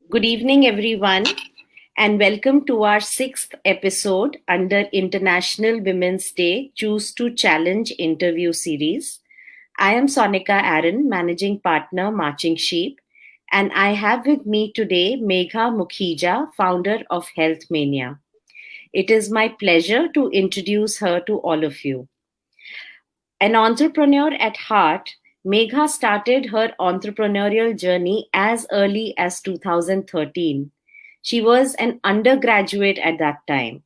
Good evening, everyone, and welcome to our sixth episode under International Women's Day Choose to Challenge interview series. I am Sonika Aaron, Managing Partner, Marching Sheep, and I have with me today Megha Mukhija, founder of Health Mania. It is my pleasure to introduce her to all of you. An entrepreneur at heart, Megha started her entrepreneurial journey as early as 2013. She was an undergraduate at that time.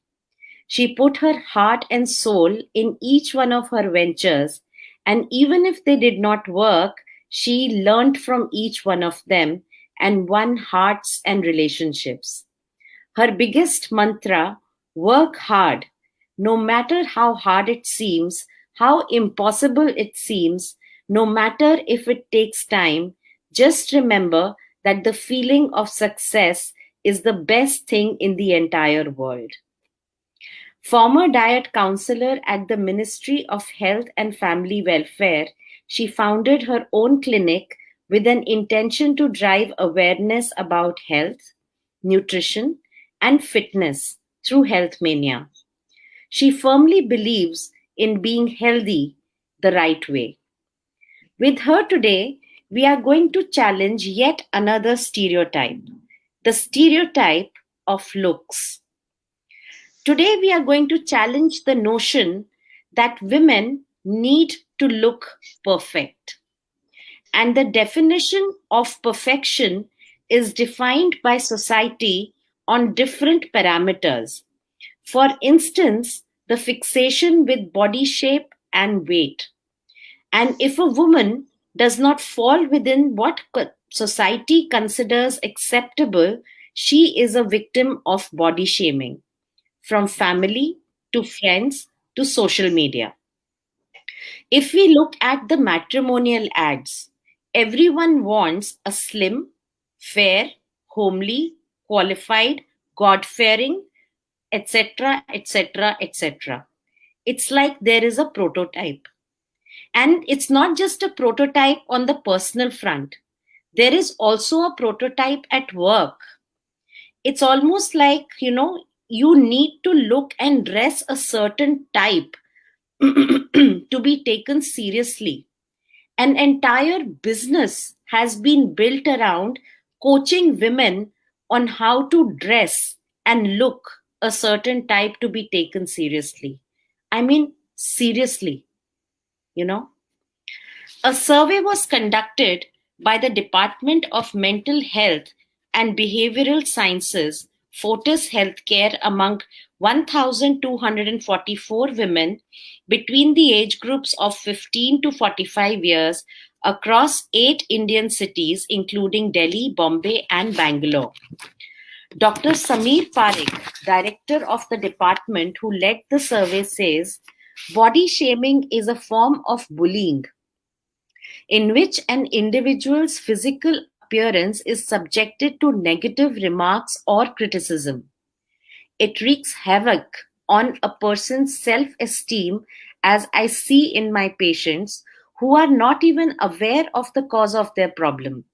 She put her heart and soul in each one of her ventures, and even if they did not work, she learned from each one of them and won hearts and relationships. Her biggest mantra, work hard, no matter how hard it seems, how impossible it seems, no matter if it takes time, just remember that the feeling of success is the best thing in the entire world. Former diet counselor at the Ministry of Health and Family Welfare, she founded her own clinic with an intention to drive awareness about health, nutrition, and fitness through Health Mania. She firmly believes in being healthy the right way. With her today, we are going to challenge yet another stereotype, the stereotype of looks. Today, we are going to challenge the notion that women need to look perfect. And the definition of perfection is defined by society on different parameters. For instance, the fixation with body shape and weight. And if a woman does not fall within what society considers acceptable, she is a victim of body shaming, from family to friends to social media. If we look at the matrimonial ads, everyone wants a slim, fair, homely, qualified, God fearing, etc., etc., etc. It's like there is a prototype. And it's not just a prototype on the personal front, there is also a prototype at work. It's almost like, you need to look and dress a certain type to be taken seriously. An entire business has been built around coaching women on how to dress and look a certain type to be taken seriously. I mean, seriously, you know. A survey was conducted by the Department of Mental Health and Behavioral Sciences, Fortis Healthcare, among 1,244 women between the age groups of 15 to 45 years across 8 Indian cities, including Delhi, Bombay, and Bangalore. Dr. Sameer Parekh, director of the department who led the survey, says body shaming is a form of bullying in which an individual's physical appearance is subjected to negative remarks or criticism. It wreaks havoc on a person's self esteem, as I see in my patients who are not even aware of the cause of their problem.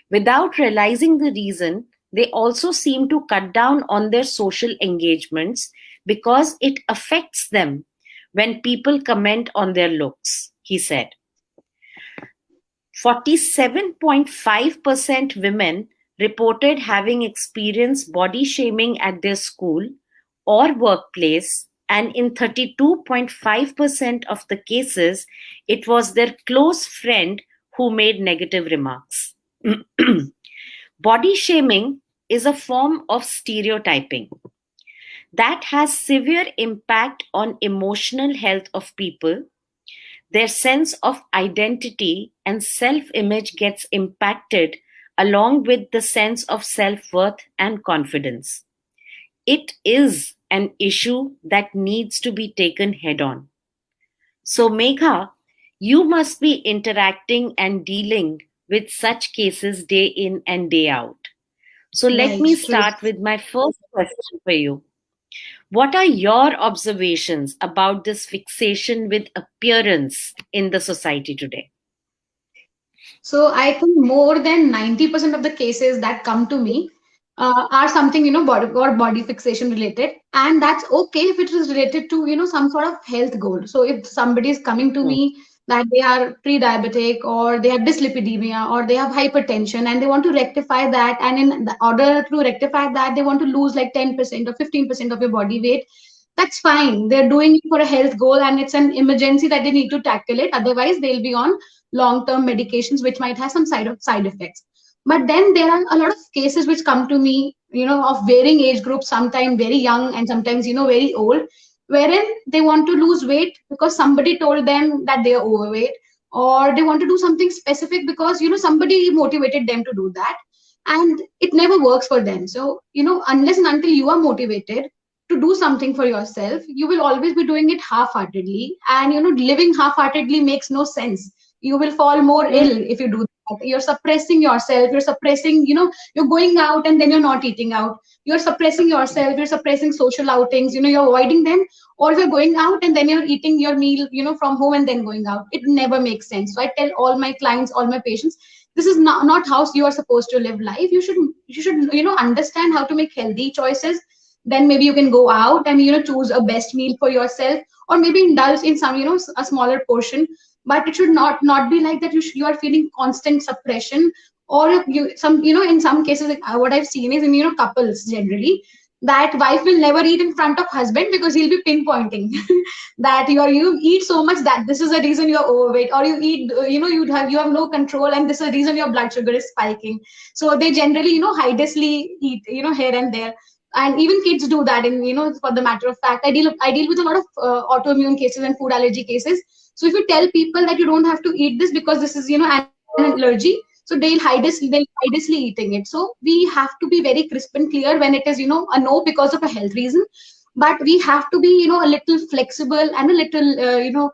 Without realizing the reason, they also seem to cut down on their social engagements because it affects them when people comment on their looks, he said. 47.5% women reported having experienced body shaming at their school or workplace, and in 32.5% of the cases, it was their close friend who made negative remarks. Body shaming is a form of stereotyping that has severe impact on emotional health of people. Their sense of identity and self image gets impacted along with the sense of self worth and confidence. It is an issue that needs to be taken head on. So, Megha, you must be interacting and dealing with such cases day in and day out. So, let Right, me true. start with my first question for you. What are your observations about this fixation with appearance in the society today? So I think more than 90% of the cases that come to me, are something, body or body fixation related, and that's okay if it is related to, some sort of health goal. So if somebody is coming to Mm. me that they are pre-diabetic, or they have dyslipidemia, or they have hypertension, and they want to rectify that, and in the order to rectify that, they want to lose like 10% or 15% of your body weight, that's fine. They're doing it for a health goal, and it's an emergency that they need to tackle it. Otherwise, they'll be on long-term medications, which might have some side effects. But then there are a lot of cases which come to me, of varying age groups, sometimes very young and sometimes, very old, wherein they want to lose weight because somebody told them that they are overweight, or they want to do something specific because, somebody motivated them to do that. And it never works for them. So, unless and until you are motivated to do something for yourself, you will always be doing it half-heartedly. And, living half-heartedly makes no sense. You will fall more Mm. ill if you do that. You're suppressing yourself. You're suppressing, you're going out and then you're not eating out. You're suppressing yourself. You're suppressing social outings. You're avoiding them. Or you're going out and then you're eating your meal, from home and then going out. It never makes sense. So I tell all my clients, all my patients, this is not how you are supposed to live life. You should understand how to make healthy choices. Then maybe you can go out and choose a best meal for yourself, or maybe indulge in some, a smaller portion. But it should not be like that. You are feeling constant suppression, or you some in some cases, like, what I've seen is in, couples generally, that wife will never eat in front of husband because he'll be pinpointing that you eat so much that this is the reason you're overweight, or you eat, you have no control, and this is the reason your blood sugar is spiking. So they generally, hideously eat, here and there. And even kids do that. And, for the matter of fact, I deal with a lot of autoimmune cases and food allergy cases. So if you tell people that you don't have to eat this because this is, an allergy, so they'll hideously eating it. So we have to be very crisp and clear when it is, a no because of a health reason. But we have to be, a little flexible and a little,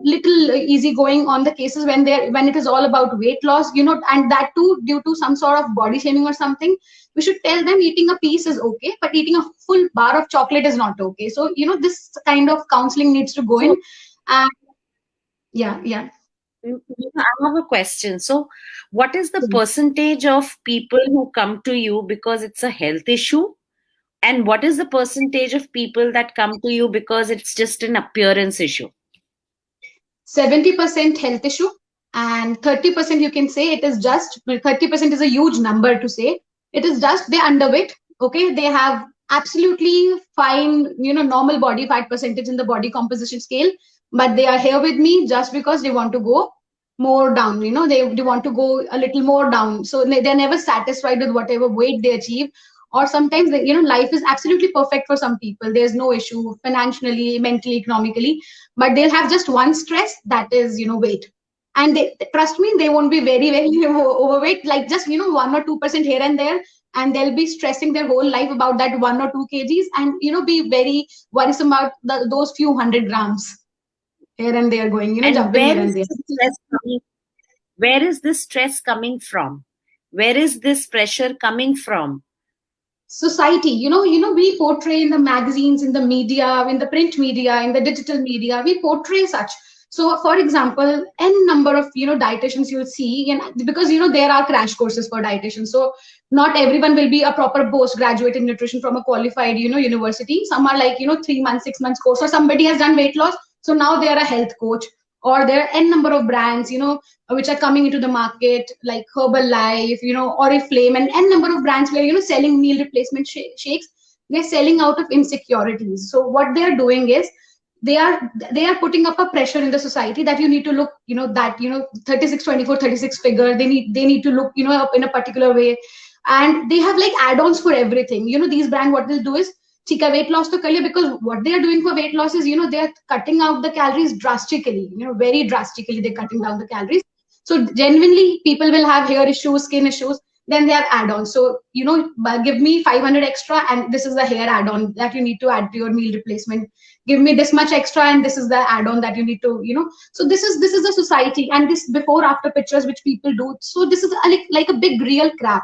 little easygoing on the cases when it is all about weight loss, and that too due to some sort of body shaming or something. We should tell them eating a piece is okay, but eating a full bar of chocolate is not okay. So, this kind of counseling needs to go So, in. And yeah, yeah. I have a question. So, what is the percentage of people who come to you because it's a health issue? And what is the percentage of people that come to you because it's just an appearance issue? 70% health issue, and 30% you can say it is just, 30% is a huge number to say. It is just they're underweight. Okay, they have absolutely fine, normal body fat percentage in the body composition scale, but they are here with me just because they want to go more down. They want to go a little more down. So they're never satisfied with whatever weight they achieve. Or sometimes life is absolutely perfect for some people. There's no issue financially, mentally, economically, but they'll have just one stress, that is, weight. And trust me, they won't be very, very overweight, like just 1 or 2% here and there. And they'll be stressing their whole life about that 1 or 2 kgs, and be very worrisome about those few 100 grams here and there going, And jumping here and there. where is this stress coming from? Where is this pressure coming from? Society, we portray in the magazines, in the media, in the print media, in the digital media, we portray such. So for example, n number of, dietitians you'll see, and because, there are crash courses for dietitians. So not everyone will be a proper postgraduate in nutrition from a qualified, university. Some are like, 3 months, 6 months course, or somebody has done weight loss, so now they are a health coach. Or there are n number of brands, which are coming into the market, like Herbalife, Oriflame, and n number of brands where, selling meal replacement shakes. They're selling out of insecurities. So what they are doing is they are putting up a pressure in the society that you need to look, that 36, 24, 36 figure. They need to look, up in a particular way. And they have like add-ons for everything. These brand, what they'll do is, ठीक है weight loss to कर लिया, because what they are doing for weight loss is, they are cutting out the calories drastically, very drastically they're cutting down the calories. So genuinely people will have hair issues, skin issues, then they have add-ons. So, give me 500 extra and this is the hair add-on that you need to add to your meal replacement. Give me this much extra and this is the add-on that you need to, so this is the society, and this before after pictures which people do. So this is like a big real crap.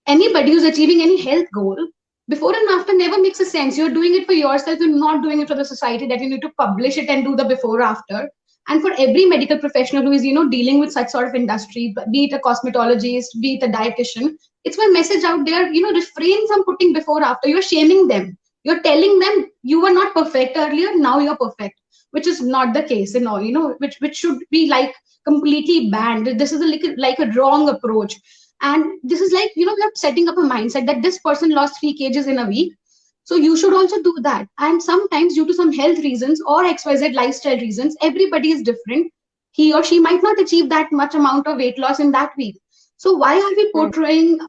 Anybody who's achieving any health goal, before and after never makes a sense. You're doing it for yourself, you're not doing it for the society, that you need to publish it and do the before after. And for every medical professional who is, dealing with such sort of industry, be it a cosmetologist, be it a dietitian, It's my message out there, refrain from putting before after. You're shaming them, you're telling them you were not perfect earlier, now you're perfect, which is not the case, which should be like completely banned. This is like a wrong approach. And this is like, we're setting up a mindset that this person lost 3 kgs in a week, so you should also do that. And sometimes due to some health reasons or XYZ lifestyle reasons, everybody is different. He or she might not achieve that much amount of weight loss in that week. So why are we portraying,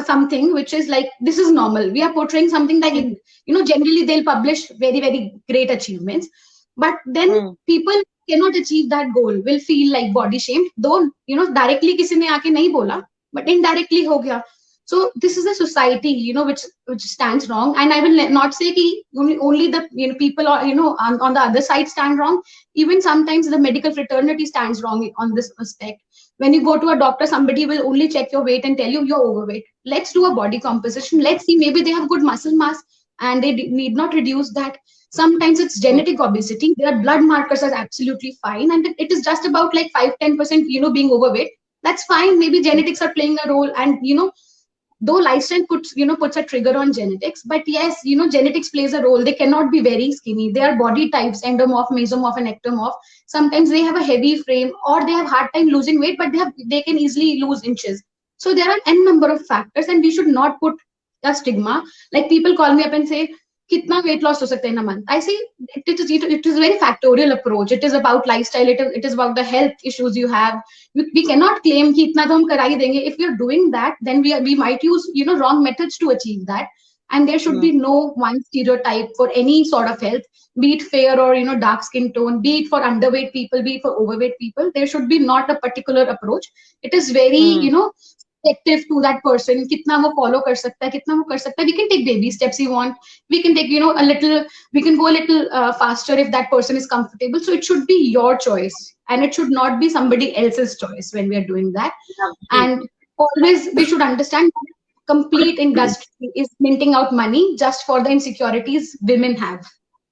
something which is like, this is normal? We are portraying something like, generally they'll publish very, very great achievements, but then people cannot achieve that goal, will feel like body shamed, though, directly किसी ने आके नहीं बोला, but indirectly हो गया. So this is a society, which stands wrong. And I will not say कि only the people are, on the other side stand wrong. Even sometimes the medical fraternity stands wrong on this aspect. When you go to a doctor, somebody will only check your weight and tell you you're overweight. Let's do a body composition. Let's see, maybe they have good muscle mass and they need not reduce that. Sometimes it's genetic obesity. Their blood markers are absolutely fine, and it is just about like 5-10%, being overweight. That's fine. Maybe genetics are playing a role, and though lifestyle puts a trigger on genetics, but yes, genetics plays a role. They cannot be very skinny. They are body types, endomorph, mesomorph, and ectomorph. Sometimes they have a heavy frame, or they have hard time losing weight, but they can easily lose inches. So there are n number of factors, and we should not put a stigma. Like people call me up and say, kitna weight loss ho sakta hai in a month? I say it is a very factorial approach. It is about lifestyle. It is about the health issues you have. We cannot claim कि इतना तो हम करा ही देंगे. If we are doing that, then we might use wrong methods to achieve that. And there should be no one stereotype for any sort of health, be it fair or dark skin tone, be it for underweight people, be it for overweight people. There should be not a particular approach. It is very subjective to that person. कितना वो follow कर सकता है, कितना वो कर सकता है. We can take baby steps you want. We can take we can go a little faster if that person is comfortable. So it should be your choice, and it should not be somebody else's choice when we are doing that. And always we should understand that complete industry is minting out money just for the insecurities women have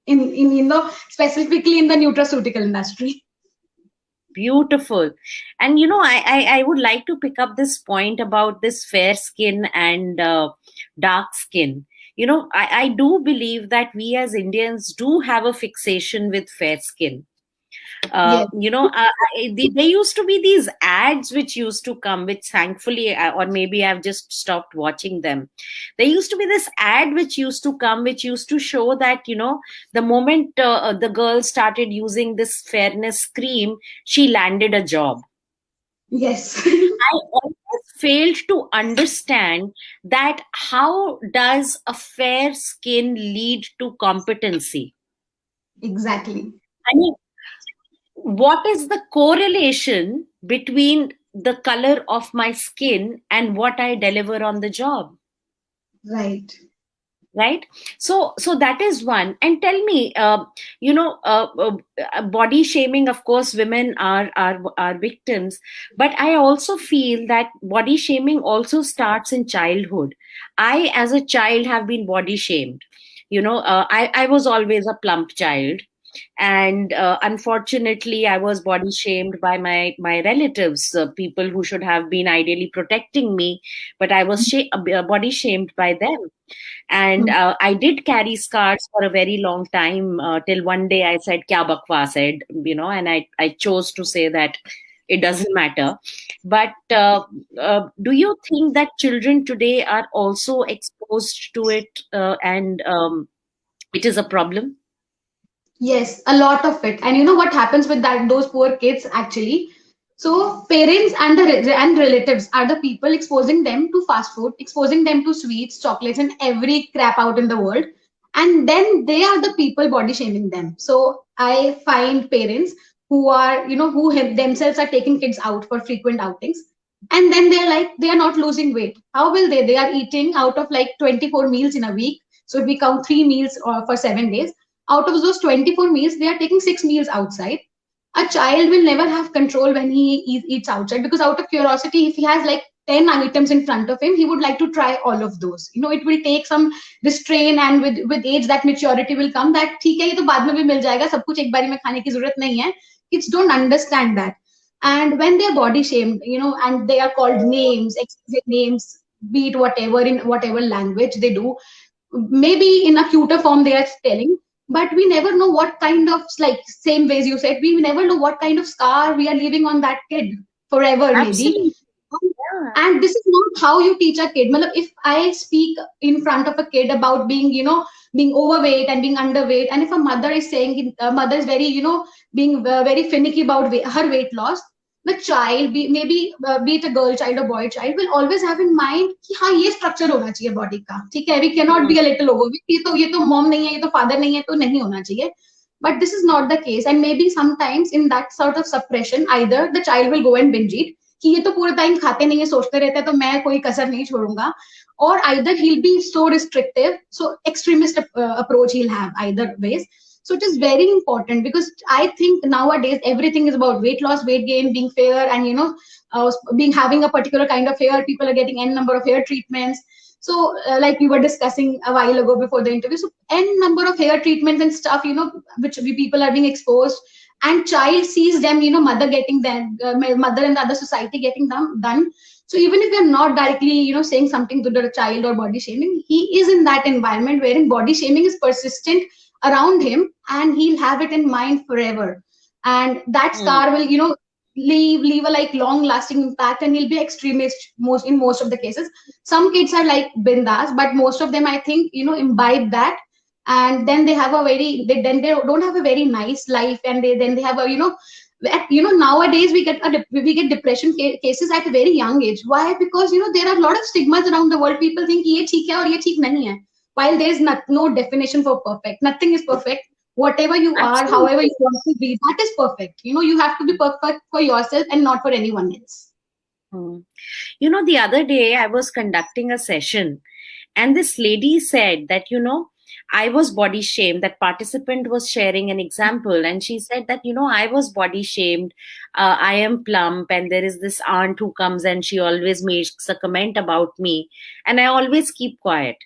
in specifically in the nutraceutical industry. Beautiful. And I would like to pick up this point about this fair skin and dark skin. I do believe that we as Indians do have a fixation with fair skin. There used to be these ads which used to come, which thankfully, or maybe I've just stopped watching them. There used to be this ad which used to come, which used to show that, the moment the girl started using this fairness cream, she landed a job. Yes. I always failed to understand that how does a fair skin lead to competency? Exactly. I mean, what is the correlation between the color of my skin and what I deliver on the job? Right. So that is one. And tell me, body shaming, of course, women are victims, but I also feel that body shaming also starts in childhood. I, as a child, have been body shamed. I was always a plump child. And unfortunately, I was body shamed by my relatives, people who should have been ideally protecting me, but I was body shamed by them. And I did carry scars for a very long time till one day I said, "Kya bakwas hai," and I chose to say that it doesn't matter. But do you think that children today are also exposed to it and it is a problem? Yes, a lot of it. And what happens with those poor kids actually? So parents and relatives are the people exposing them to fast food, exposing them to sweets, chocolates, and every crap out in the world. And then they are the people body shaming them. So I find parents who are, who themselves are taking kids out for frequent outings. And then they're like, they are not losing weight. How will they? They are eating out of like 24 meals in a week. So if we count 3 meals for 7 days, out of those 24 meals, they are taking 6 meals outside. A child will never have control when he eats outside, because out of curiosity, if he has like 10 items in front of him, he would like to try all of those. It will take some restraint, and with age that maturity will come that ठीक है, ये तो बाद में भी मिल जाएगा, सब कुछ एक बारी में खाने की जरूरत नहीं है. Kids don't understand that. And when they are body shamed, and they are called names, explicit names, be it whatever, in whatever language they do, maybe in a cuter form they are telling, but we never know what kind of, like same ways you said, we never know what kind of scar we are leaving on that kid forever, maybe. Absolutely. Yeah. And this is not how you teach a kid. Matlab, if I speak in front of a kid about being, being overweight and being underweight, and if a mother is saying, mother is very, being very finicky about her weight loss, the child, be it a girl child or boy child, will always have in mind कि हाँ ये structure होना चाहिए body का, ठीक है, we cannot be a little overweight, ये तो mom नहीं है, ये तो father नहीं है, तो नहीं होना चाहिए. But this is not the case, and maybe sometimes in that sort of suppression, either the child will go and binge eat कि ये तो पूरे टाइम खाते नहीं है, सोचते रहते हैं, तो मैं कोई कसर नहीं छोड़ूंगा, or either he'll be so restrictive, so extremist approach he'll have, either ways. So it is very important, because I think nowadays everything is about weight loss, weight gain, being fair, and being having a particular kind of hair. People are getting n number of hair treatments. So like we were discussing a while ago before the interview, so n number of hair treatments and stuff, which people are being exposed, and child sees them, mother getting them, mother and the other society getting them done. So even if you're not directly, saying something to the child or body shaming, he is in that environment wherein body shaming is persistent around him, and he'll have it in mind forever. And that scar will, leave a like long lasting impact, and he'll be extremist in most of the cases. Some kids are like bindas, but most of them, I think, imbibe that, and then they have a very, they don't have a very nice life, and then they have a, nowadays we get depression cases at a very young age. Why? Because there are a lot of stigmas around the world. People think ye theek hai aur ye theek nahi hai, while there is no definition for perfect. Nothing is perfect. Whatever you are, however you want to be, that is perfect. You have to be perfect for yourself and not for anyone else. The other day I was conducting a session, and this lady said that, I was body shamed. That participant was sharing an example, and she said that, I was body shamed. I am plump, and there is this aunt who comes and she always makes a comment about me, and I always keep quiet.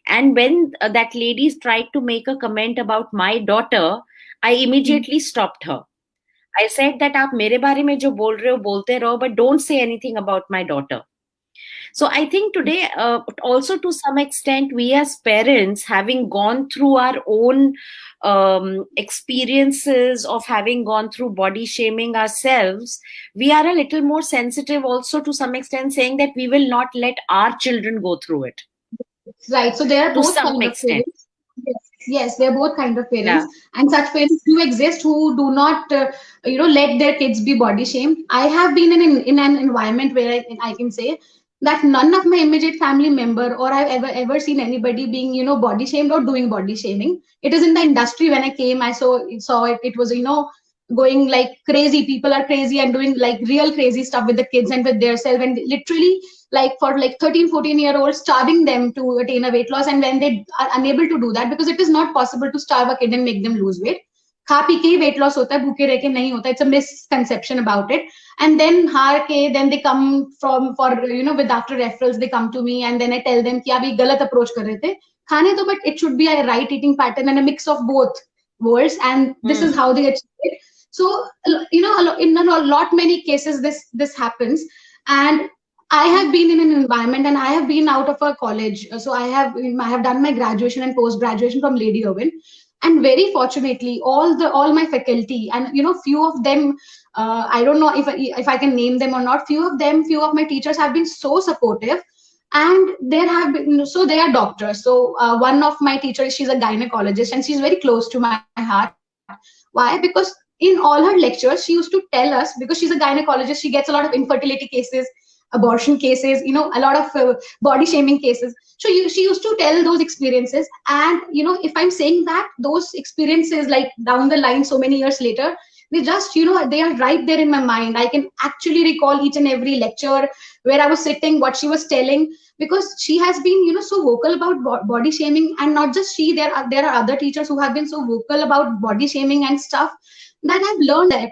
And when that lady tried to make a comment about my daughter, I immediately stopped her. I said that आप मेरे बारे में जो बोल रहे हो बोलते रहो, but don't say anything about my daughter. So I think today, also to some extent, we as parents, having gone through our own experiences of having gone through body shaming ourselves, we are a little more sensitive also to some extent, saying that we will not let our children go through it. Right. So there are both kind of parents. Yes, they're both kind of parents, and such parents do exist who do not, let their kids be body shamed. I have been in an environment where I can say that none of my immediate family member or I've ever seen anybody being, body shamed or doing body shaming. It is in the industry. When I came, I saw it. It was, going like crazy. People are crazy and doing like real crazy stuff with the kids and with their self, and literally like for like 13-14-year-olds, starving them to attain a weight loss. And when they are unable to do that, because it is not possible to starve a kid and make them lose weight. खा P के weight loss होता है, भूखे रह के नहीं होता. It's a misconception about it. And then हार के, then they come with after referrals, they come to me, and then I tell them कि आप ये गलत approach कर रहे थे. खाने तो, but it should be a right eating pattern and a mix of both worlds, and this is how they achieve it. So, in a lot many cases, this happens. And I have been in an environment, and I have been out of a college. So I have done my graduation and post-graduation from Lady Irwin. And very fortunately, all my faculty, and few of them, I don't know if I can name them or not. Few of my teachers have been so supportive, and there have been, so they are doctors. So one of my teachers, she's a gynecologist, and she's very close to my heart. Why? Because in all her lectures, she used to tell us, because she's a gynecologist, she gets a lot of infertility cases, abortion cases, a lot of body shaming cases. So she used to tell those experiences. And, if I'm saying that, those experiences, like down the line, so many years later, they just, they are right there in my mind. I can actually recall each and every lecture where I was sitting, what she was telling, because she has been, so vocal about body shaming. And not just she, there are other teachers who have been so vocal about body shaming and stuff, that I've learned that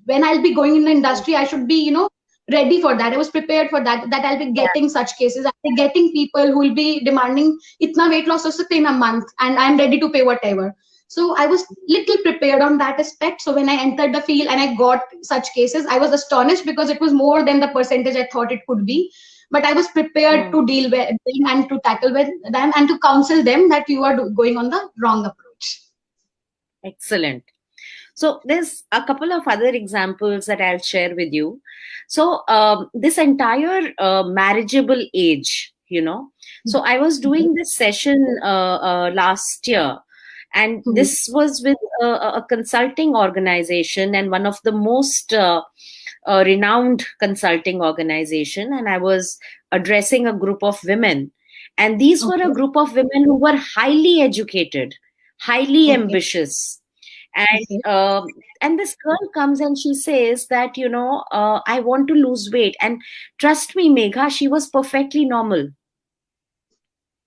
when I'll be going in the industry, I should be, ready for that. I was prepared for that I'll be getting such cases. I'll be getting people who will be demanding itna weight loss ho sakta in a month, and I'm ready to pay whatever. So I was little prepared on that aspect. So when I entered the field and I got such cases, I was astonished, because it was more than the percentage I thought it could be. but I was prepared to deal with them and to tackle with them and to counsel them that you are going on the wrong approach. Excellent. So there's a couple of other examples that I'll share with you. So this entire marriageable age, so I was doing this session last year, and this was with a consulting organization, and one of the most renowned consulting organization, and I was addressing a group of women, and these were a group of women who were highly educated, highly ambitious. And this girl comes and she says that, I want to lose weight. And trust me, Megha, she was perfectly normal.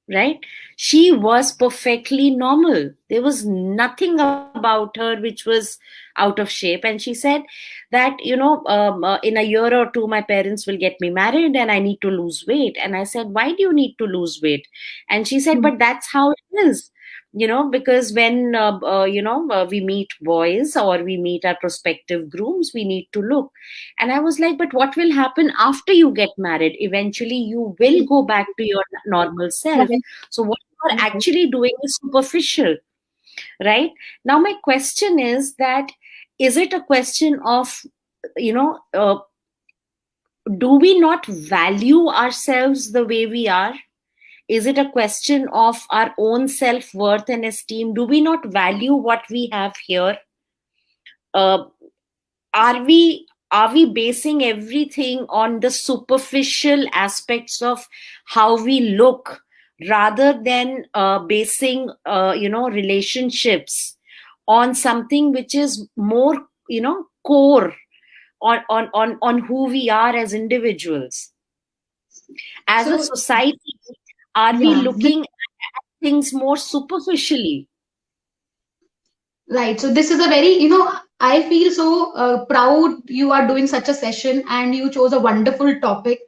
Right? She was perfectly normal. There was nothing about her which was out of shape. And she said that, in a year or two, my parents will get me married and I need to lose weight. And I said, why do you need to lose weight? And she said, but that's how it is. Because when, we meet boys or we meet our prospective grooms, we need to look. And I was like, but what will happen after you get married? Eventually, you will go back to your normal self. So what you are actually doing is superficial, right? Now, my question is that, is it a question of, do we not value ourselves the way we are? Is it a question of our own self-worth and esteem? Do we not value what we have here? Are we basing everything on the superficial aspects of how we look, rather than basing relationships on something which is more core on who we are as individuals? As a society, are we looking at things more superficially? Right. So this is a very, I feel so proud you are doing such a session and you chose a wonderful topic.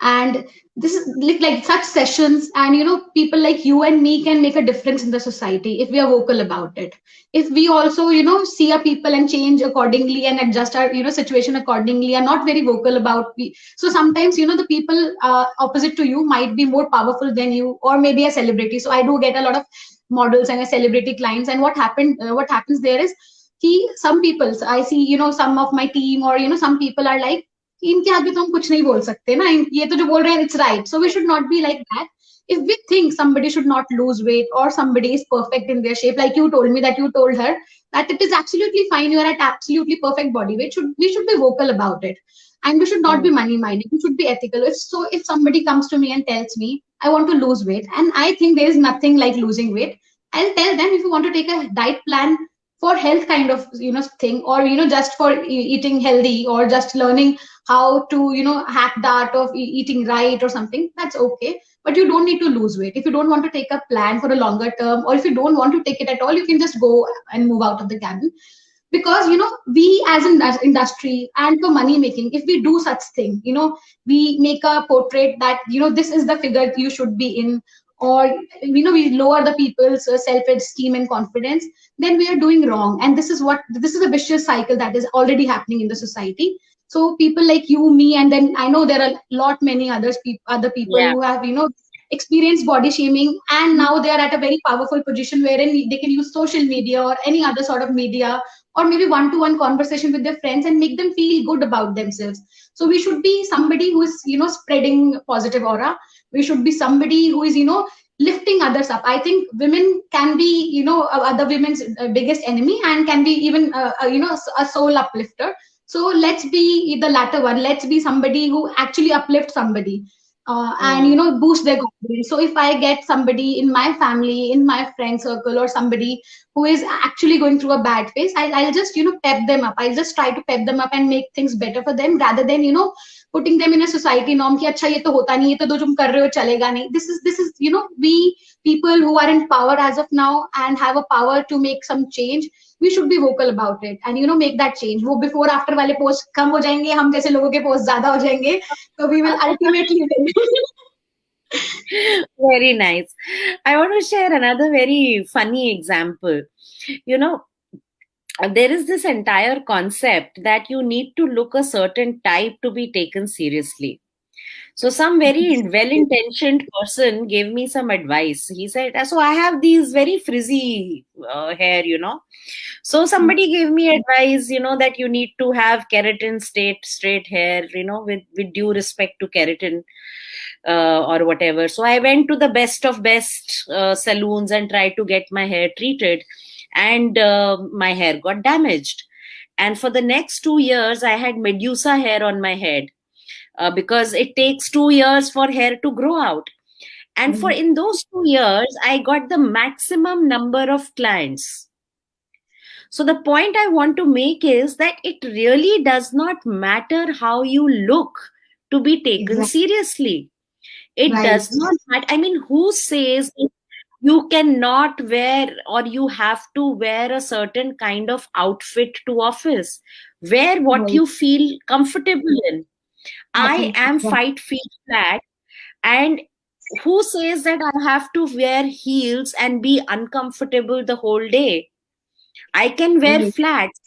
And this is like such sessions, and people like you and me can make a difference in the society if we are vocal about it. If we also see our people and change accordingly and adjust our situation accordingly, are not very vocal about. So sometimes the people opposite to you might be more powerful than you, or maybe a celebrity. So I do get a lot of models and a celebrity clients, and what happens there is some people I see, some of my team, or some people are like, इनके आगे तो हम कुछ नहीं बोल सकते ना, ये तो जो बोल रहे हैं it's right. So we should not be like that. If we think somebody should not lose weight, or somebody is perfect in their shape, like you told me that you told her that it is absolutely fine, you are at absolutely perfect body weight, we should be vocal about it. And we should not be money minded, we should be ethical. If somebody comes to me and tells me I want to lose weight, and I think there is nothing like losing weight, I'll tell them, if you want to take a diet plan for health kind of thing, or just for eating healthy, or just learning how to hack the art of eating right or something, that's okay. But you don't need to lose weight. If you don't want to take a plan for a longer term, or if you don't want to take it at all, you can just go and move out of the cabin. Because we as an industry, and for money making, if we do such thing, we make a portrait that this is the figure you should be in, or we lower the people's self-esteem and confidence, then we are doing wrong. And this is a vicious cycle that is already happening in the society. So people like you, me, and then I know there are many other people who have experienced body shaming, and now they are at a very powerful position wherein they can use social media or any other sort of media, or maybe one-to-one conversation with their friends, and make them feel good about themselves. So we should be somebody who is spreading positive aura. We should be somebody who is lifting others up. I think women can be other women's biggest enemy, and can be even a soul uplifter. So let's be the latter one. Let's be somebody who actually uplifts somebody, and boost their confidence. So if I get somebody in my family, in my friend circle, or somebody who is actually going through a bad phase, I'll just pep them up. I'll just try to pep them up and make things better for them, rather than putting them in a society norm कि अच्छा ये तो होता नहीं, ये तो तुम कर रहे हो चलेगा नहीं. This is we people who are in power as of now and have a power to make some change, we should be vocal about it and make that change. वो before after वाले post कम हो जाएंगे, हम जैसे लोगों के post ज्यादा हो जाएंगे, so we will ultimately win. Very nice. I want to share another very funny example. There is this entire concept that you need to look a certain type to be taken seriously. So some very well-intentioned person gave me some advice. He said, so I have these very frizzy hair, So somebody gave me advice, that you need to have keratin straight hair, with due respect to keratin or whatever. So I went to the best of best saloons and tried to get my hair treated, and my hair got damaged. And for the next 2 years, I had Medusa hair on my head, because it takes 2 years for hair to grow out. And for in those 2 years, I got the maximum number of clients. So the point I want to make is that it really does not matter how you look to be taken seriously. It does not matter. I mean, who says you cannot wear or you have to wear a certain kind of outfit to office? Wear what you feel comfortable in. I am 5 feet flat, and who says that I have to wear heels and be uncomfortable the whole day? I can wear flats.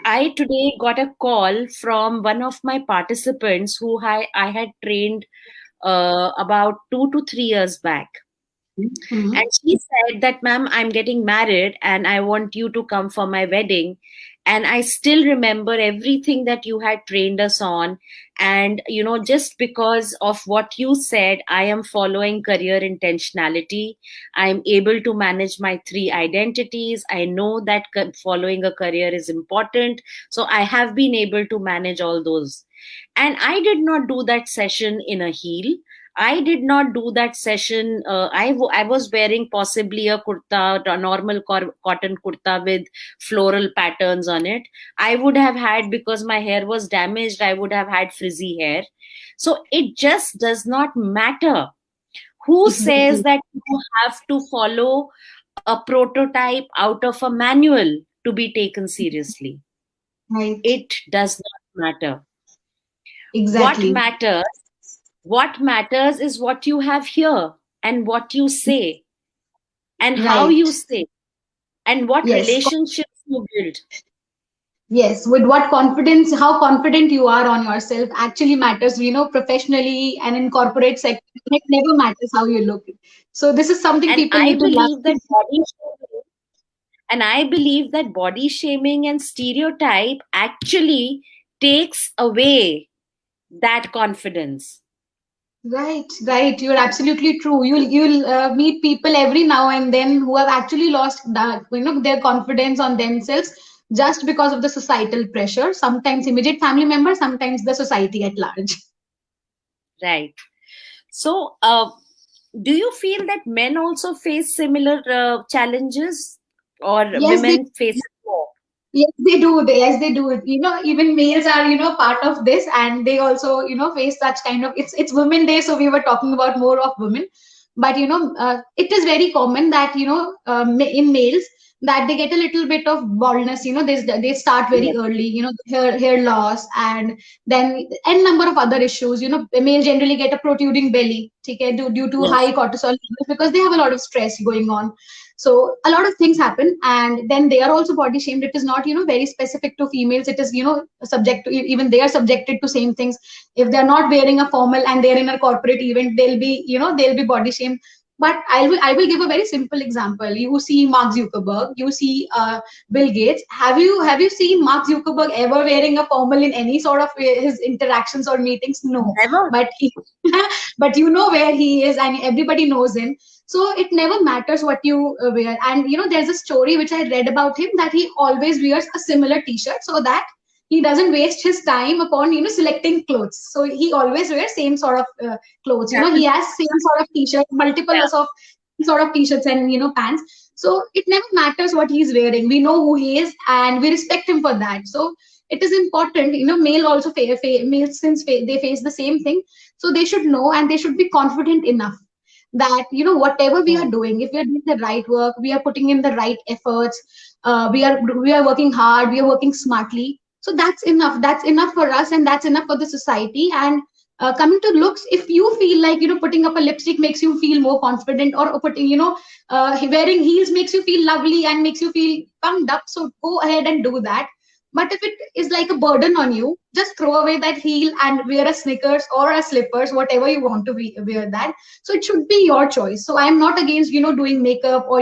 I today got a call from one of my participants who I had trained about 2 to 3 years back. And she said that, ma'am, I'm getting married and I want you to come for my wedding. And I still remember everything that you had trained us on. And, just because of what you said, I am following career intentionality. I'm able to manage my 3 identities. I know that following a career is important. So I have been able to manage all those. And I did not do that session in a heel. I did not do that session. I was wearing possibly a kurta, a normal cotton kurta with floral patterns on it. I would have had, because my hair was damaged, I would have had frizzy hair. So it just does not matter. Who says that you have to follow a prototype out of a manual to be taken seriously? It does not matter. Exactly. What matters is what you have here and what you say and how you say and what relationships you build. Yes, with what confidence, how confident you are on yourself actually matters, professionally and in corporate sector. It never matters how you look. So this is something people need to learn. And I believe that body shaming and stereotype actually takes away that confidence. Right. You're absolutely true. You'll meet people every now and then who have actually lost that, their confidence on themselves just because of the societal pressure. Sometimes immediate family members, sometimes the society at large. Right. So, do you feel that men also face similar challenges, or women face more? Yes, they do. Yes, they do. Even males are, part of this, and they also, face such kind of. It's Women Day, so we were talking about more of women, but it is very common that in males that they get a little bit of baldness. They start very early. Hair loss, and then n number of other issues. Males generally get a protruding belly, okay, due to high cortisol levels because they have a lot of stress going on. So a lot of things happen, and then they are also body shamed. It is not, very specific to females. It is, subject to, even they are subjected to same things. If they're not wearing a formal and they're in a corporate event, they'll be body shamed. But I will give a very simple example. You see Mark Zuckerberg, you see Bill Gates. Have you seen Mark Zuckerberg ever wearing a formal in any sort of his interactions or meetings? No. Never. But but you know where he is, and everybody knows him. So it never matters what you wear. And there's a story which I read about him that he always wears a similar T-shirt so that he doesn't waste his time upon selecting clothes. So he always wears same sort of clothes. He has same sort of T-shirt, multiples of sort of T-shirts and pants. So it never matters what he's wearing. We know who he is and we respect him for that. So it is important. Male also males, since they face the same thing, so they should know and they should be confident enough that whatever we are doing, if we are doing the right work, we are putting in the right efforts, we are working hard, we are working smartly. So that's enough for us, and that's enough for the society. And coming to looks, if you feel like putting up a lipstick makes you feel more confident, or putting wearing heels makes you feel lovely and makes you feel pumped up, so go ahead and do that. But if it is like a burden on you, just throw away that heel and wear a sneakers or a slippers, whatever you want to wear that. So it should be your choice. So I am not against, doing makeup or,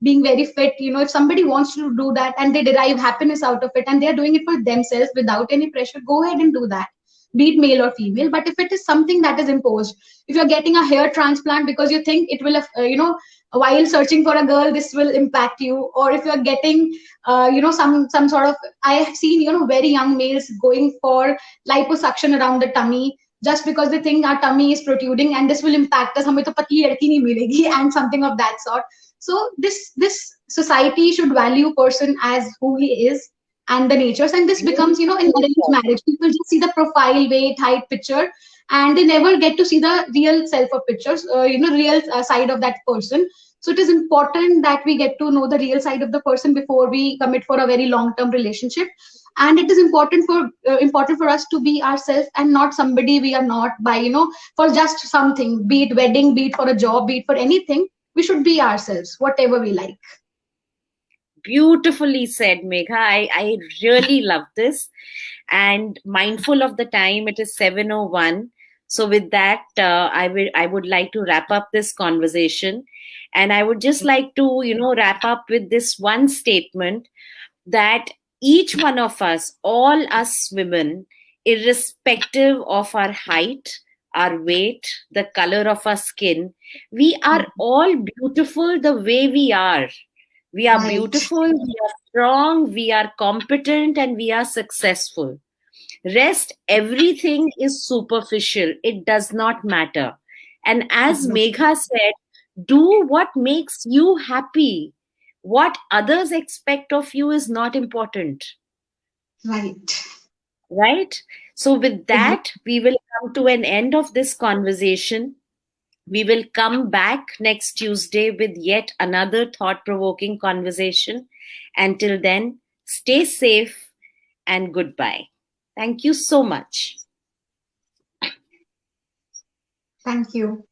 being very fit. If somebody wants to do that and they derive happiness out of it and they're doing it for themselves without any pressure, go ahead and do that, be it male or female. But if it is something that is imposed, if you're getting a hair transplant because you think it will, while searching for a girl, this will impact you, or if you're getting, some sort of, I have seen, very young males going for liposuction around the tummy just because they think our tummy is protruding and this will impact us, हमें तो पतली लड़की नहीं मिलेगी, and something of that sort. So this society should value person as who he is and the natures, and this becomes, in arranged marriage, people just see the profile, weight, height, picture, and they never get to see the real self of pictures, real side of that person. So it is important that we get to know the real side of the person before we commit for a very long term relationship. And it is important for us to be ourselves and not somebody we are not, by, for just something, be it wedding, be it for a job, be it for anything. We should be ourselves, whatever we like. Beautifully said, Megha. I really love this. And mindful of the time, it is 7:01. So with that, I would like to wrap up this conversation. And I would just like to, wrap up with this one statement, that each one of us, all us women, irrespective of our height, our weight, the color of our skin, we are all beautiful the way we are. We are beautiful, we are strong, we are competent, and we are successful. Rest, everything is superficial. It does not matter. And as Megha said, do what makes you happy. What others expect of you is not important. Right? So with that, we will come to an end of this conversation. We will come back next Tuesday with yet another thought-provoking conversation. Until then, stay safe and goodbye. Thank you so much. Thank you.